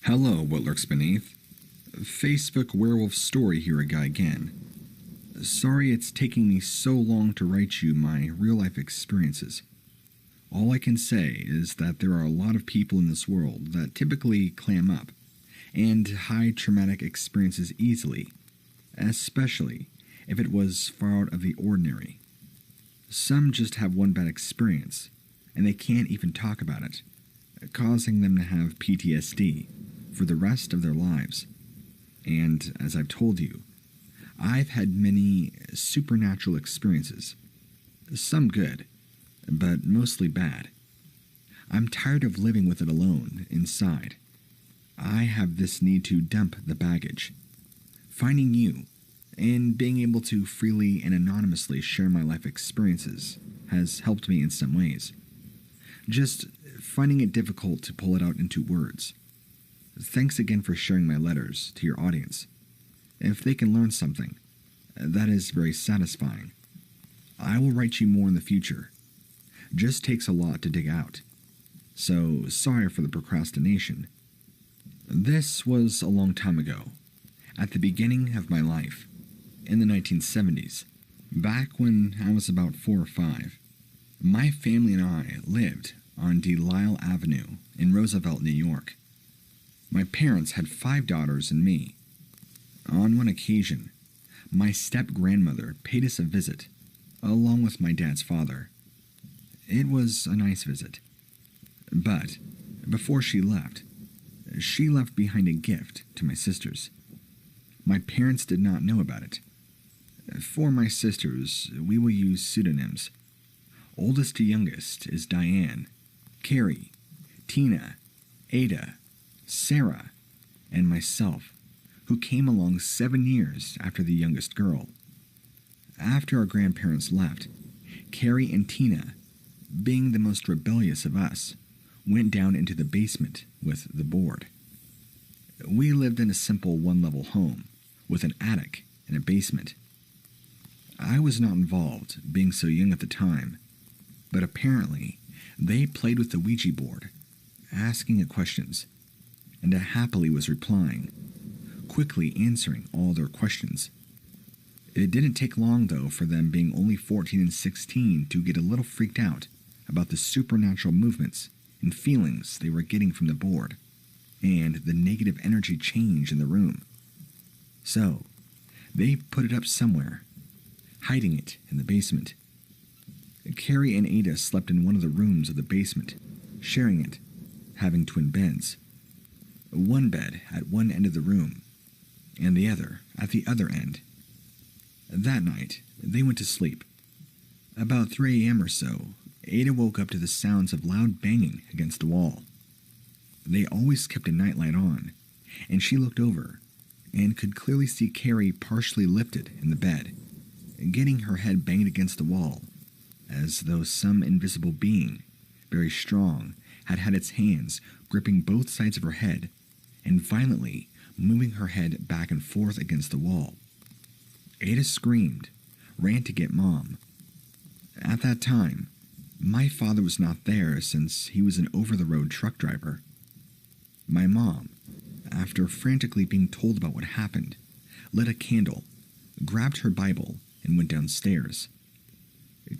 Hello, what lurks beneath. Facebook werewolf story here again. Sorry it's taking me so long to write you my real-life experiences. All I can say is that there are a lot of people in this world that typically clam up and hide traumatic experiences easily, especially if it was far out of the ordinary. Some just have one bad experience, and they can't even talk about it, causing them to have PTSD for the rest of their lives. And as I've told you, I've had many supernatural experiences. Some good, but mostly bad. I'm tired of living with it alone inside. I have this need to dump the baggage. Finding you and being able to freely and anonymously share my life experiences has helped me in some ways. Just finding it difficult to pull it out into words. Thanks again for sharing my letters to your audience. If they can learn something, that is very satisfying. I will write you more in the future. Just takes a lot to dig out. So sorry for the procrastination. This was a long time ago, at the beginning of my life, in the 1970s, back when I was about 4 or 5. My family and I lived on Delisle Avenue in Roosevelt, New York. My parents had 5 daughters and me. On one occasion, my step-grandmother paid us a visit, along with my dad's father. It was a nice visit. But before she left behind a gift to my sisters. My parents did not know about it. For my sisters, we will use pseudonyms. Oldest to youngest is Diane, Carrie, Tina, Ada, Sarah, and myself, who came along 7 years after the youngest girl. After our grandparents left, Carrie and Tina, being the most rebellious of us, went down into the basement with the board. We lived in a simple one-level home with an attic and a basement. I was not involved, being so young at the time, but apparently they played with the Ouija board, asking it questions, and I happily was replying, quickly answering all their questions. It didn't take long, though, for them being only 14 and 16 to get a little freaked out about the supernatural movements and feelings they were getting from the board, and the negative energy change in the room. So, they put it up somewhere, hiding it in the basement. Carrie and Ada slept in one of the rooms of the basement, sharing it, having twin beds. One bed at one end of the room, and the other at the other end. That night, they went to sleep. About 3 a.m. or so, Ada woke up to the sounds of loud banging against the wall. They always kept a nightlight on, and she looked over and could clearly see Carrie partially lifted in the bed, getting her head banged against the wall, as though some invisible being, very strong, had had its hands gripping both sides of her head and violently moving her head back and forth against the wall. Ada screamed, ran to get Mom. At that time, my father was not there since he was an over-the-road truck driver. My mom, after frantically being told about what happened, lit a candle, grabbed her Bible, and went downstairs.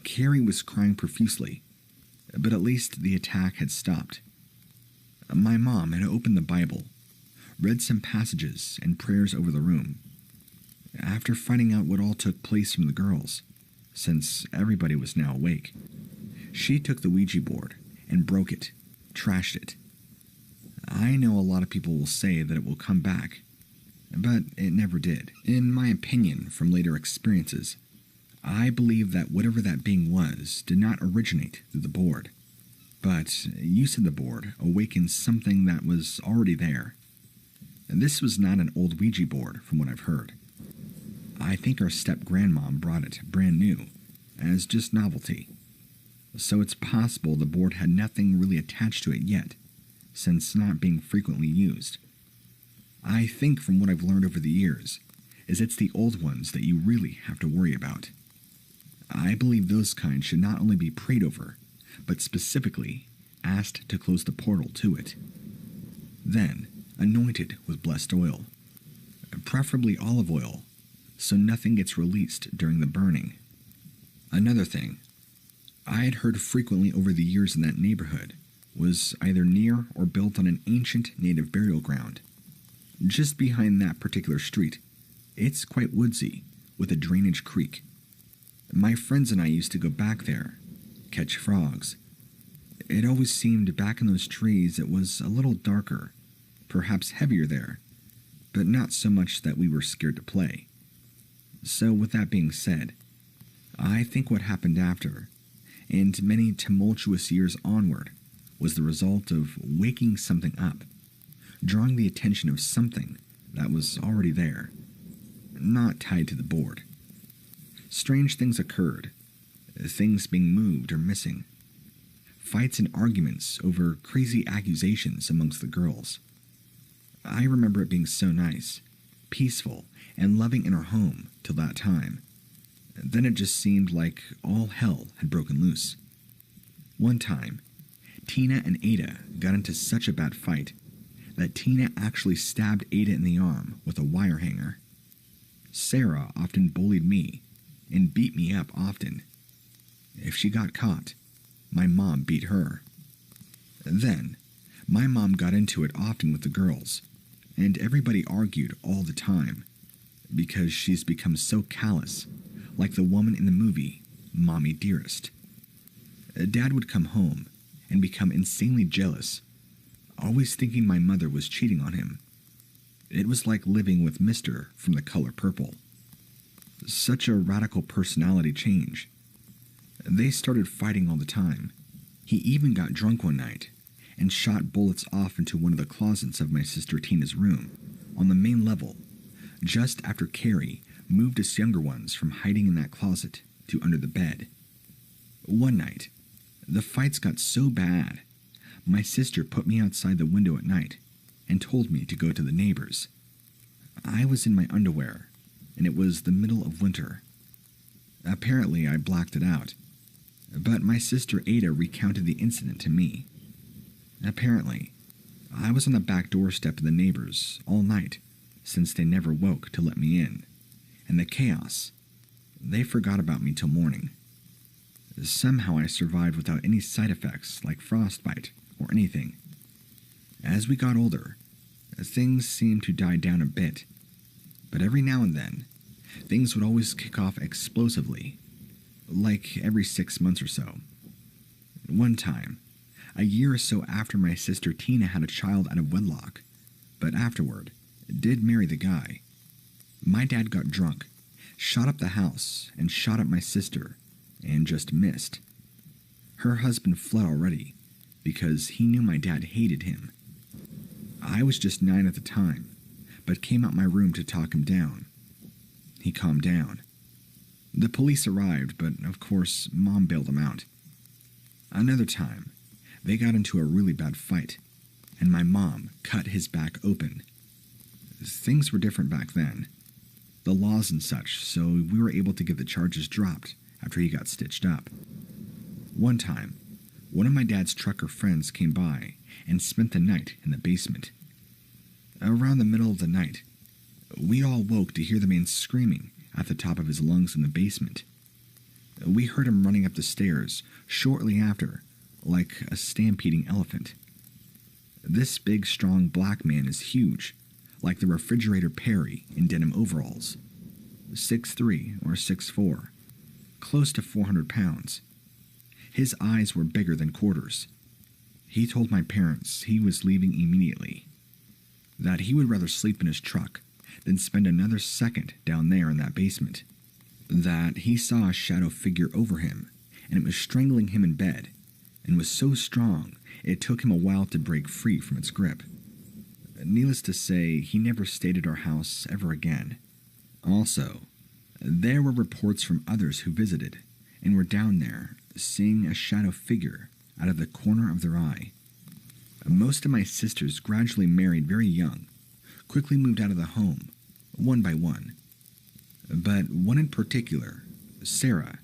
Carrie was crying profusely, but at least the attack had stopped. My mom had opened the Bible, read some passages and prayers over the room. After finding out what all took place from the girls, since everybody was now awake, she took the Ouija board and broke it, trashed it. I know a lot of people will say that it will come back, but it never did. In my opinion, from later experiences, I believe that whatever that being was did not originate through the board, but use of the board awakened something that was already there. And this was not an old Ouija board, from what I've heard. I think our step-grandmom brought it brand new, as just novelty. So it's possible the board had nothing really attached to it yet, since not being frequently used. I think from what I've learned over the years, is it's the old ones that you really have to worry about. I believe those kinds should not only be prayed over, but specifically asked to close the portal to it. Then, anointed with blessed oil, preferably olive oil, so nothing gets released during the burning. Another thing I had heard frequently over the years in that neighborhood was either near or built on an ancient native burial ground. Just behind that particular street, it's quite woodsy, with a drainage creek. My friends and I used to go back there, catch frogs. It always seemed back in those trees it was a little darker, perhaps heavier there, but not so much that we were scared to play. So with that being said, I think what happened after, and many tumultuous years onward, was the result of waking something up, drawing the attention of something that was already there, not tied to the board. Strange things occurred, things being moved or missing, fights and arguments over crazy accusations amongst the girls. I remember it being so nice, peaceful, and loving in our home till that time. Then it just seemed like all hell had broken loose. One time, Tina and Ada got into such a bad fight that Tina actually stabbed Ada in the arm with a wire hanger. Sarah often bullied me and beat me up often. If she got caught, my mom beat her. Then, my mom got into it often with the girls, and everybody argued all the time, because she's become so callous, like the woman in the movie, Mommy Dearest. Dad would come home and become insanely jealous, always thinking my mother was cheating on him. It was like living with Mr. from The Color Purple. Such a radical personality change. They started fighting all the time. He even got drunk one night and shot bullets off into one of the closets of my sister Tina's room on the main level, just after Carrie moved us younger ones from hiding in that closet to under the bed. One night, the fights got so bad, my sister put me outside the window at night and told me to go to the neighbors. I was in my underwear, and it was the middle of winter. Apparently, I blacked it out, but my sister Ada recounted the incident to me. Apparently, I was on the back doorstep of the neighbors all night, since they never woke to let me in, and the chaos, they forgot about me till morning. Somehow I survived without any side effects like frostbite or anything. As we got older, things seemed to die down a bit, but every now and then, things would always kick off explosively, like every 6 months or so. One time, a year or so after my sister Tina had a child out of wedlock, but afterward, did marry the guy, my dad got drunk, shot up the house, and shot at my sister, and just missed. Her husband fled already, because he knew my dad hated him. I was just 9 at the time, but came out my room to talk him down. He calmed down. The police arrived, but of course, Mom bailed him out. Another time, they got into a really bad fight, and my mom cut his back open. Things were different back then. The laws and such, so we were able to get the charges dropped after he got stitched up. One time, one of my dad's trucker friends came by and spent the night in the basement. Around the middle of the night, we all woke to hear the man screaming at the top of his lungs in the basement. We heard him running up the stairs shortly after, like a stampeding elephant. This big, strong black man is huge, like the refrigerator Perry in denim overalls. 6'3" or 6'4", close to 400 pounds. His eyes were bigger than quarters. He told my parents he was leaving immediately, that he would rather sleep in his truck than spend another second down there in that basement, that he saw a shadow figure over him, and it was strangling him in bed, and was so strong it took him a while to break free from its grip. Needless to say, he never stayed at our house ever again. Also, there were reports from others who visited and were down there seeing a shadow figure out of the corner of their eye. Most of my sisters gradually married very young, quickly moved out of the home, one by one. But one in particular, Sarah,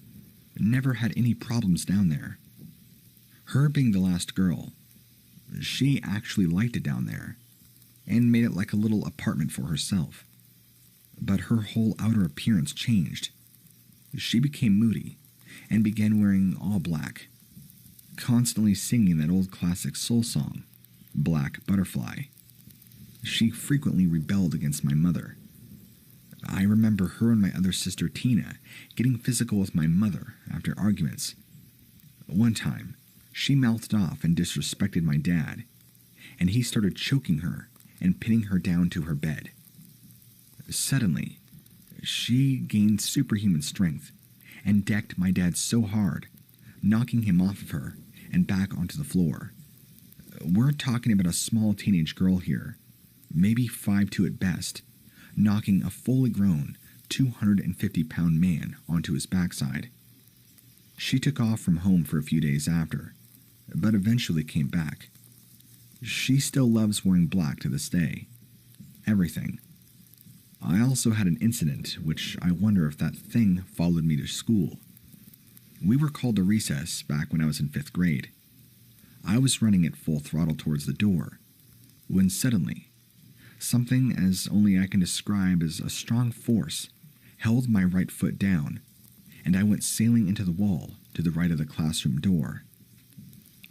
never had any problems down there. Her being the last girl, she actually liked it down there, and made it like a little apartment for herself. But her whole outer appearance changed. She became moody and began wearing all black, constantly singing that old classic soul song, Black Butterfly. She frequently rebelled against my mother. I remember her and my other sister Tina getting physical with my mother after arguments. One time, she mouthed off and disrespected my dad, and he started choking her and pinning her down to her bed. Suddenly, she gained superhuman strength and decked my dad so hard, knocking him off of her and back onto the floor. We're talking about a small teenage girl here, maybe 5'2" at best, knocking a fully grown 250-pound man onto his backside. She took off from home for a few days after, but eventually came back. She still loves wearing black to this day. Everything. I also had an incident, which I wonder if that thing followed me to school. We were called to recess back when I was in 5th grade. I was running at full throttle towards the door, when suddenly, something as only I can describe as a strong force held my right foot down, and I went sailing into the wall to the right of the classroom door.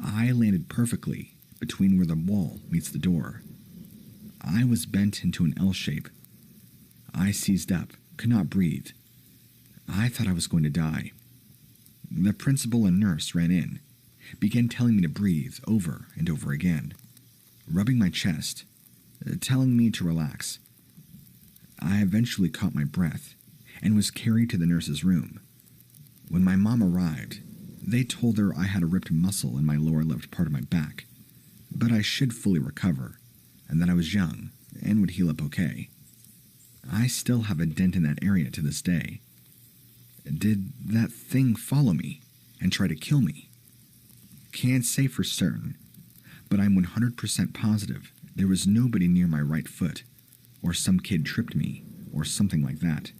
I landed perfectly between where the wall meets the door. I was bent into an L shape. I seized up, could not breathe. I thought I was going to die. The principal and nurse ran in, began telling me to breathe over and over again, rubbing my chest, telling me to relax. I eventually caught my breath and was carried to the nurse's room. When my mom arrived, they told her I had a ripped muscle in my lower left part of my back, but I should fully recover, and that I was young and would heal up okay. I still have a dent in that area to this day. Did that thing follow me and try to kill me? Can't say for certain, but I'm 100% positive there was nobody near my right foot, or some kid tripped me, or something like that.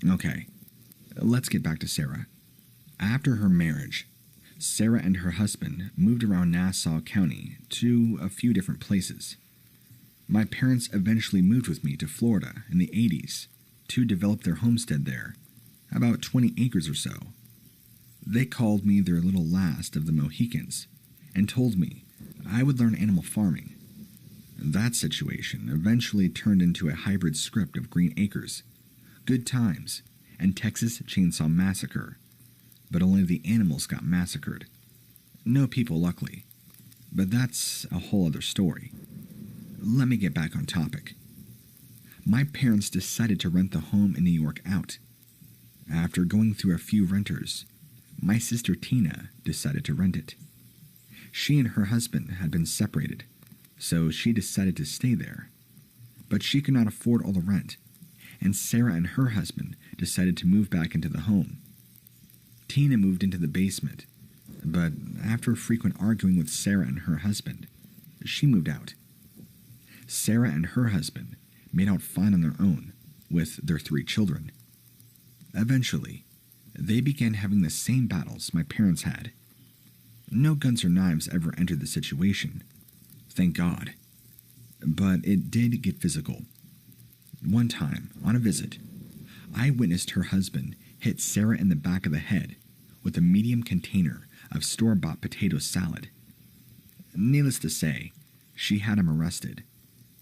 Okay, let's get back to Sarah. After her marriage, Sarah and her husband moved around Nassau County to a few different places. My parents eventually moved with me to Florida in the 80s to develop their homestead there, about 20 acres or so. They called me their little last of the Mohicans and told me I would learn animal farming. That situation eventually turned into a hybrid script of Green Acres, Good Times, and Texas Chainsaw Massacre, but only the animals got massacred. No people, luckily, but that's a whole other story. Let me get back on topic. My parents decided to rent the home in New York out. After going through a few renters, my sister Tina decided to rent it. She and her husband had been separated, so she decided to stay there. But she could not afford all the rent, and Sarah and her husband decided to move back into the home. Tina moved into the basement, but after frequent arguing with Sarah and her husband, she moved out. Sarah and her husband made out fine on their own, with their 3 children. Eventually, they began having the same battles my parents had. No guns or knives ever entered the situation, thank God. But it did get physical. One time, on a visit, I witnessed her husband hit Sarah in the back of the head with a medium container of store-bought potato salad. Needless to say, she had him arrested,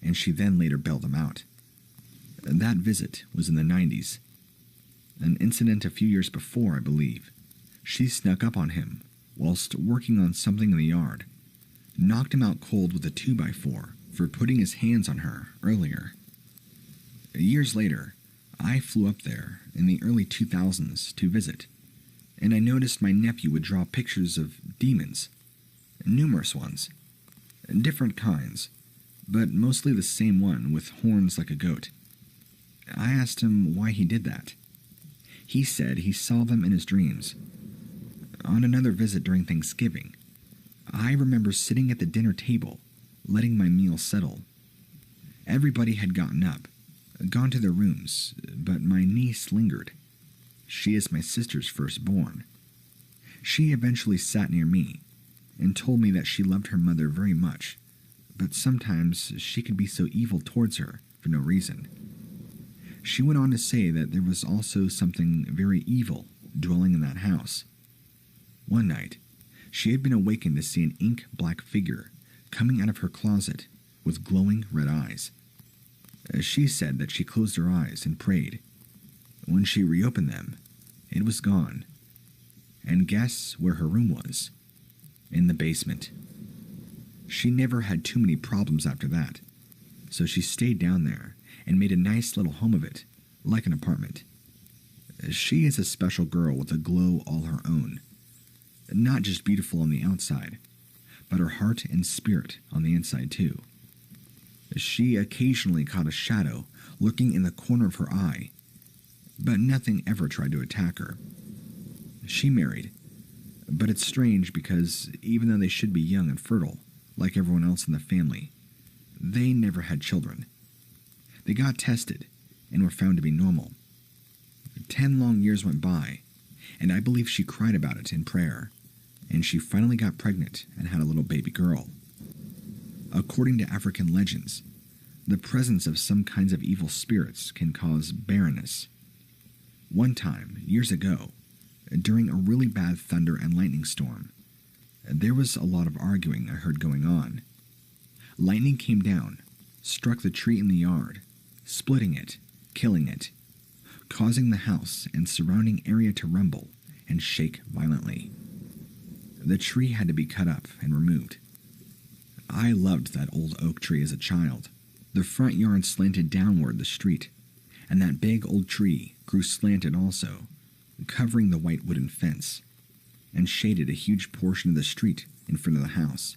and she then later bailed him out. That visit was in the 90s. An incident a few years before, I believe. She snuck up on him whilst working on something in the yard, knocked him out cold with a 2x4 for putting his hands on her earlier. Years later, I flew up there in the early 2000s to visit, and I noticed my nephew would draw pictures of demons, numerous ones, different kinds, but mostly the same one with horns like a goat. I asked him why he did that. He said he saw them in his dreams. On another visit during Thanksgiving, I remember sitting at the dinner table, letting my meal settle. Everybody had gotten up, gone to their rooms, but my niece lingered. She is my sister's firstborn. She eventually sat near me and told me that she loved her mother very much, but sometimes she could be so evil towards her for no reason. She went on to say that there was also something very evil dwelling in that house. One night, she had been awakened to see an ink-black figure coming out of her closet with glowing red eyes. She said that she closed her eyes and prayed. When she reopened them, it was gone. And guess where her room was? In the basement. She never had too many problems after that, so she stayed down there and made a nice little home of it, like an apartment. She is a special girl with a glow all her own. Not just beautiful on the outside, but her heart and spirit on the inside too. She occasionally caught a shadow lurking in the corner of her eye, but nothing ever tried to attack her. She married, but it's strange because even though they should be young and fertile, like everyone else in the family, they never had children. They got tested and were found to be normal. 10 long years went by, and I believe she cried about it in prayer, and she finally got pregnant and had a little baby girl. According to African legends, the presence of some kinds of evil spirits can cause barrenness. One time, years ago, during a really bad thunder and lightning storm, there was a lot of arguing I heard going on. Lightning came down, struck the tree in the yard, splitting it, killing it, causing the house and surrounding area to rumble and shake violently. The tree had to be cut up and removed. I loved that old oak tree as a child. The front yard slanted downward the street, and that big old tree grew slanted also, covering the white wooden fence, and shaded a huge portion of the street in front of the house.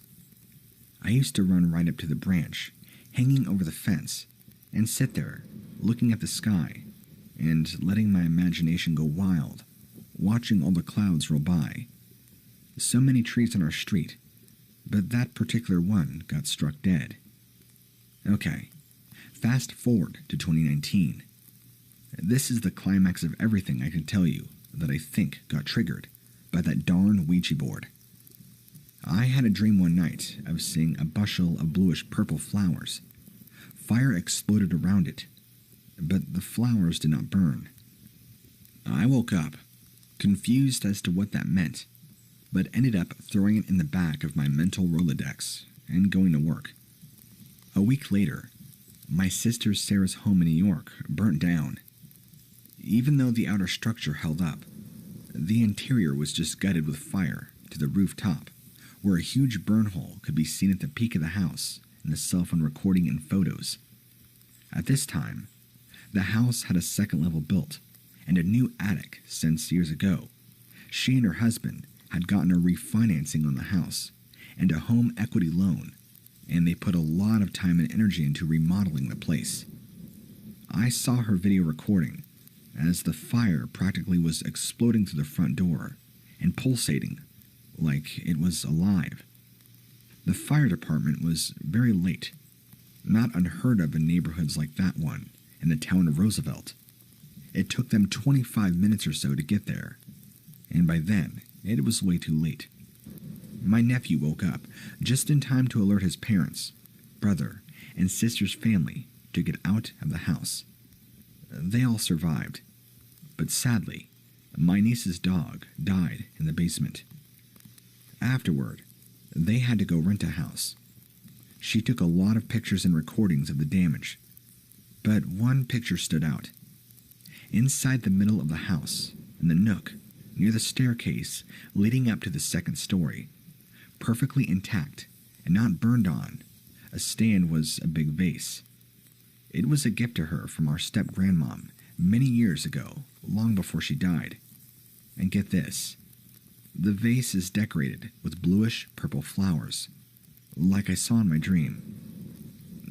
I used to run right up to the branch, hanging over the fence, and sit there, looking at the sky, and letting my imagination go wild, watching all the clouds roll by. So many trees on our street, but that particular one got struck dead. Okay, fast forward to 2019. This is the climax of everything I can tell you that I think got triggered by that darn Ouija board. I had a dream one night of seeing a bushel of bluish-purple flowers. Fire exploded around it, but the flowers did not burn. I woke up, confused as to what that meant, but ended up throwing it in the back of my mental Rolodex and going to work. A week later, my sister Sarah's home in New York burnt down. Even though the outer structure held up, the interior was just gutted with fire to the rooftop, where a huge burn hole could be seen at the peak of the house in the cell phone recording and photos. At this time, the house had a second level built and a new attic since years ago. She and her husband had gotten a refinancing on the house and a home equity loan, and they put a lot of time and energy into remodeling the place. I saw her video recording as the fire practically was exploding through the front door and pulsating like it was alive. The fire department was very late, not unheard of in neighborhoods like that one in the town of Roosevelt. It took them 25 minutes or so to get there, and by then it was way too late. My nephew woke up just in time to alert his parents, brother, and sister's family to get out of the house. They all survived, but sadly, my niece's dog died in the basement. Afterward, they had to go rent a house. She took a lot of pictures and recordings of the damage, but one picture stood out. Inside the middle of the house, in the nook near the staircase leading up to the second story, perfectly intact and not burned on, a stand was a big vase. It was a gift to her from our step-grandmom many years ago, long before she died. And get this, the vase is decorated with bluish-purple flowers, like I saw in my dream.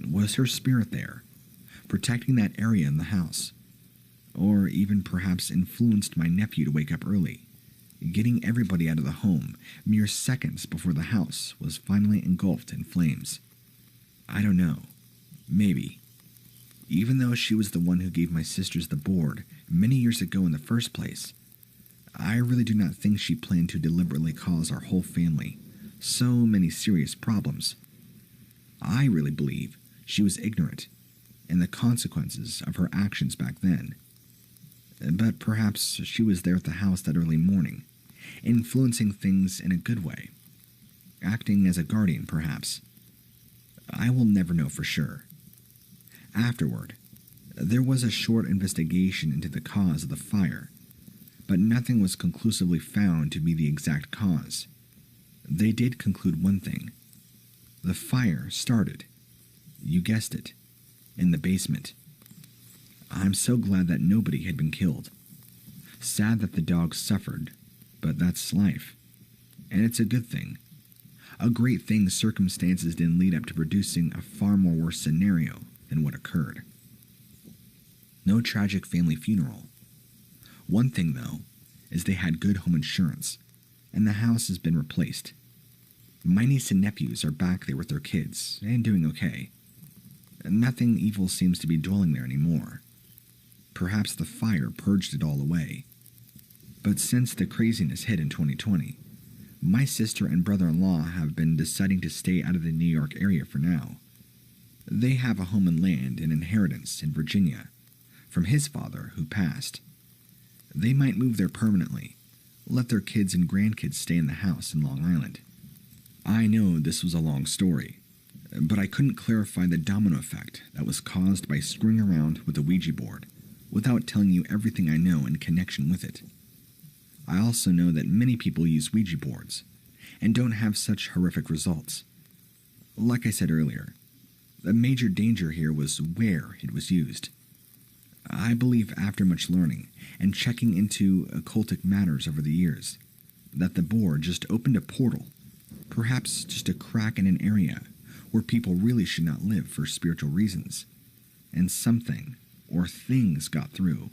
Was her spirit there, protecting that area in the house? Or even perhaps influenced my nephew to wake up early, getting everybody out of the home mere seconds before the house was finally engulfed in flames? I don't know. Maybe. Even though she was the one who gave my sisters the board many years ago in the first place, I really do not think she planned to deliberately cause our whole family so many serious problems. I really believe she was ignorant and the consequences of her actions back then. But perhaps she was there at the house that early morning, influencing things in a good way, acting as a guardian perhaps. I will never know for sure. Afterward, there was a short investigation into the cause of the fire, but nothing was conclusively found to be the exact cause. They did conclude one thing. The fire started, you guessed it, in the basement. I'm so glad that nobody had been killed. Sad that the dog suffered, but that's life. And it's a good thing. A great thing circumstances didn't lead up to producing a far more worse scenario than what occurred. No tragic family funeral. One thing, though, is they had good home insurance, and the house has been replaced. My niece and nephews are back there with their kids, and doing okay. Nothing evil seems to be dwelling there anymore. Perhaps the fire purged it all away. But since the craziness hit in 2020, my sister and brother-in-law have been deciding to stay out of the New York area for now. They have a home and land and inheritance in Virginia, from his father who passed. They might move there permanently, let their kids and grandkids stay in the house in Long Island. I know this was a long story, but I couldn't clarify the domino effect that was caused by screwing around with the Ouija board without telling you everything I know in connection with it. I also know that many people use Ouija boards and don't have such horrific results. Like I said earlier, the major danger here was where it was used. I believe after much learning and checking into occultic matters over the years, that the board just opened a portal, perhaps just a crack in an area where people really should not live for spiritual reasons, and something or things got through.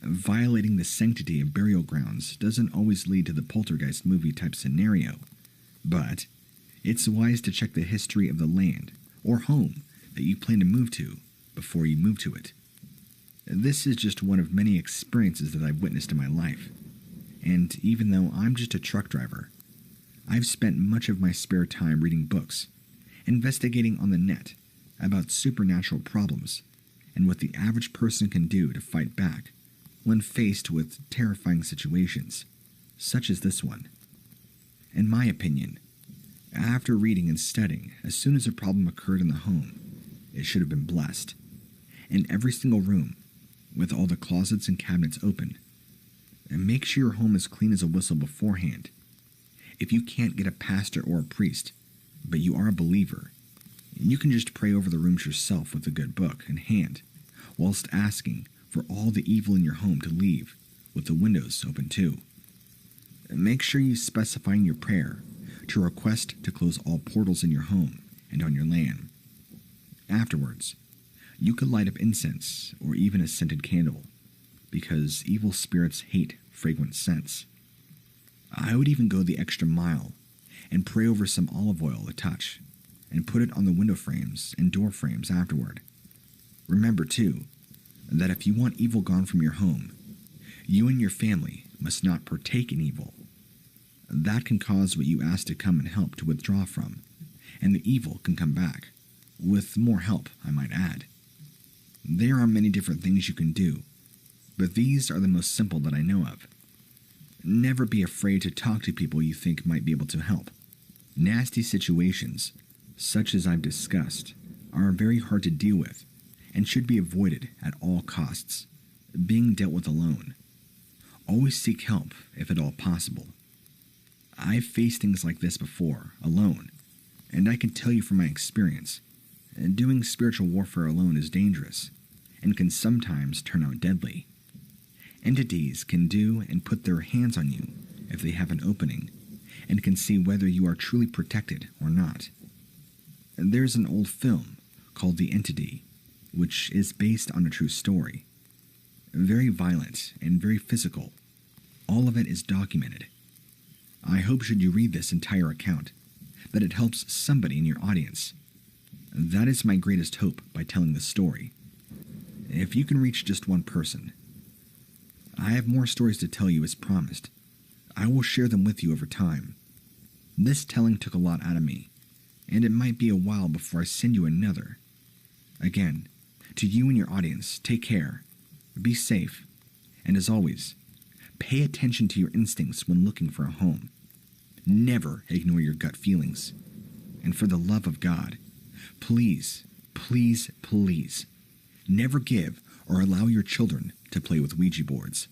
Violating the sanctity of burial grounds doesn't always lead to the poltergeist movie type scenario, but it's wise to check the history of the land or home that you plan to move to before you move to it. This is just one of many experiences that I've witnessed in my life, and even though I'm just a truck driver, I've spent much of my spare time reading books, investigating on the net about supernatural problems and what the average person can do to fight back when faced with terrifying situations, such as this one. In my opinion, after reading and studying, as soon as a problem occurred in the home, it should have been blessed. In every single room, with all the closets and cabinets open, and make sure your home is clean as a whistle beforehand. If you can't get a pastor or a priest, but you are a believer, you can just pray over the rooms yourself with a good book in hand, whilst asking for all the evil in your home to leave, with the windows open too. Make sure you specify in your prayer to request to close all portals in your home and on your land. Afterwards, you could light up incense or even a scented candle, because evil spirits hate fragrant scents. I would even go the extra mile and pray over some olive oil a touch, and put it on the window frames and door frames afterward. Remember, too, that if you want evil gone from your home, you and your family must not partake in evil. That can cause what you ask to come and help to withdraw from, and the evil can come back, with more help, I might add. There are many different things you can do, but these are the most simple that I know of. Never be afraid to talk to people you think might be able to help. Nasty situations, such as I've discussed, are very hard to deal with and should be avoided at all costs, being dealt with alone. Always seek help if at all possible. I've faced things like this before, alone, and I can tell you from my experience, doing spiritual warfare alone is dangerous and can sometimes turn out deadly. Entities can do and put their hands on you if they have an opening, and can see whether you are truly protected or not. There's an old film called The Entity, which is based on a true story. Very violent and very physical. All of it is documented. I hope should you read this entire account, that it helps somebody in your audience. That is my greatest hope by telling this story. If you can reach just one person. I have more stories to tell you as promised. I will share them with you over time. This telling took a lot out of me, and it might be a while before I send you another. Again, to you and your audience, take care, be safe, and as always, pay attention to your instincts when looking for a home. Never ignore your gut feelings. And for the love of God, please, please, please, never give or allow your children to play with Ouija boards.